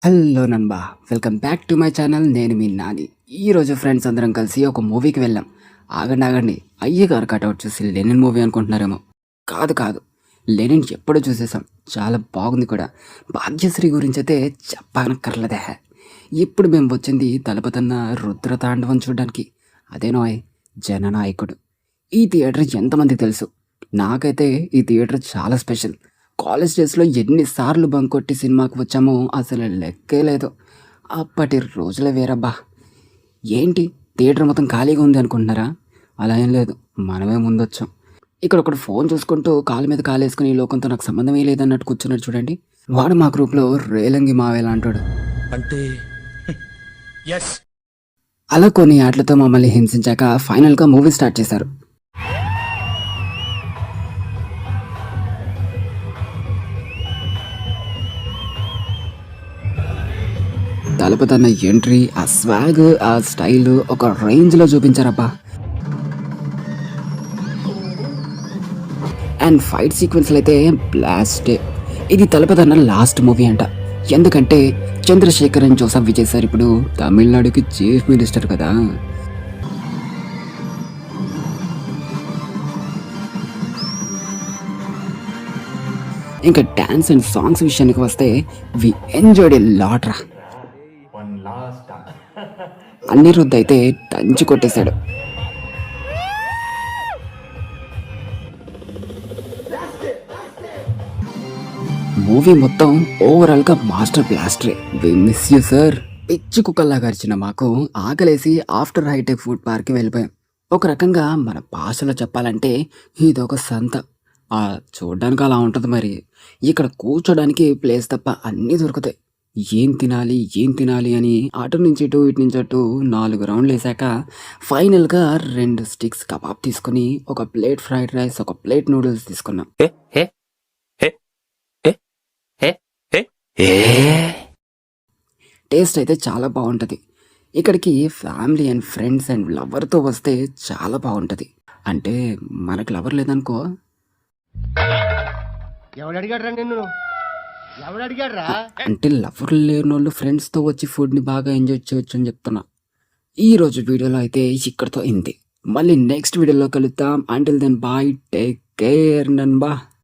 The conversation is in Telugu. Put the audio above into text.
హలో నన్బా, welcome back to my channel. నేను మీ నాని. ఈరోజు ఫ్రెండ్స్ అందరం కలిసి ఒక మూవీకి వెళ్ళాం. ఆగండి, అయ్యగారు కటౌట్ చూసి లెనిన్ మూవీ అనుకుంటున్నారేమో. కాదు కాదు, లెనిన్ ఎప్పుడో చూసేసాం. చాలా బాగుంది కూడా. భాగ్యశ్రీ గురించి అయితే చెప్పనక్కర్లేదే. ఇప్పుడు మేము వచ్చింది తలపతన్న రుద్రతాండవం చూడడానికి. అదేనోయ్, జననాయకుడు. ఈ థియేటర్ ఎంతమంది తెలుసు? నాకైతే ఈ థియేటర్ చాలా స్పెషల్. కాలేజ్ డేస్లో ఎన్నిసార్లు బంక్ కొట్టి సినిమాకి వచ్చామో అసలు లెక్కే లేదు. అప్పటి రోజులే వేరబ్బా. ఏంటి థియేటర్ మొత్తం ఖాళీగా ఉంది అనుకుంటున్నారా? అలా ఏం లేదు, మనమే ముందొచ్చాం. ఇక్కడ ఒకడు ఫోన్ చూసుకుంటూ కాలు మీద కాలేసుకుని ఈ లోకంతో నాకు సంబంధమే లేదన్నట్టు కూర్చున్నాడు చూడండి. వాడు మా గ్రూప్లో రేలంగి మావేలా అంటాడు. అంటే అలా కొన్ని ఆటలతో మమ్మల్ని హింసించాక ఫైనల్గా మూవీ స్టార్ట్ చేశారు. తలపతన్న ఎంట్రీ, ఆ స్వాగ్, ఆ స్టైల్ ఒక రేంజ్లో చూపించారబ్బా. అండ్ ఫైట్ సీక్వెన్స్లు అయితే బ్లాస్టే. ఇది తలపతన్న లాస్ట్ మూవీ అంట. ఎందుకంటే చంద్రశేఖరన్ జోసఫ్ విజయ్ సార్ ఇప్పుడు తమిళనాడుకి చీఫ్ మినిస్టర్ కదా. ఇంకా డాన్స్ అండ్ సాంగ్స్ విషయానికి వస్తే వి ఎంజాయ్డ్ ఎ లాట్ రా. అనిరుద్ధ్ అయితే దంచి కొట్టేశాడు. మూవీ మొత్తం ఓవరాల్ గా మాస్టర్ బ్లాస్టరే. We miss you sir. పిచ్చి కుక్కల్లాగా అరిచిన మాకు ఆకలేసి ఆఫ్టర్ హైటెక్ ఫుడ్ పార్క్ కి వెళ్ళిపోయాం. ఒక రకంగా మన భాషలో చెప్పాలంటే ఇదొక సంత. చూడడానికి అలా ఉంటుంది. మరి ఇక్కడ కూర్చోడానికి ప్లేస్ తప్ప అన్నీ దొరుకుతాయి. ఏం తినాలి అని అటు నుంచి ఇటు ఇటు నుంచి అటు 4 రౌండ్లు వేసాక ఫైనల్గా 2 స్టిక్స్ కబాబ్ తీసుకుని ఒక ప్లేట్ ఫ్రైడ్ రైస్, ఒక ప్లేట్ నూడిల్స్ తీసుకున్నాం. టేస్ట్ అయితే చాలా బాగుంటుంది. ఇక్కడికి ఫ్యామిలీ అండ్ ఫ్రెండ్స్ అండ్ లవర్తో వస్తే చాలా బాగుంటుంది. అంటే మనకు లవర్ లేదనుకో. అంటే లవర్ లేని వాళ్ళు ఫ్రెండ్స్తో వచ్చి ఫుడ్ని బాగా ఎంజాయ్ చేయొచ్చు అని చెప్తున్నా. ఈరోజు వీడియోలో అయితే ఇక్కడితో ఇంతే. మళ్ళీ నెక్స్ట్ వీడియోలో కలుద్దాం. Until then bye, take care నన్బా.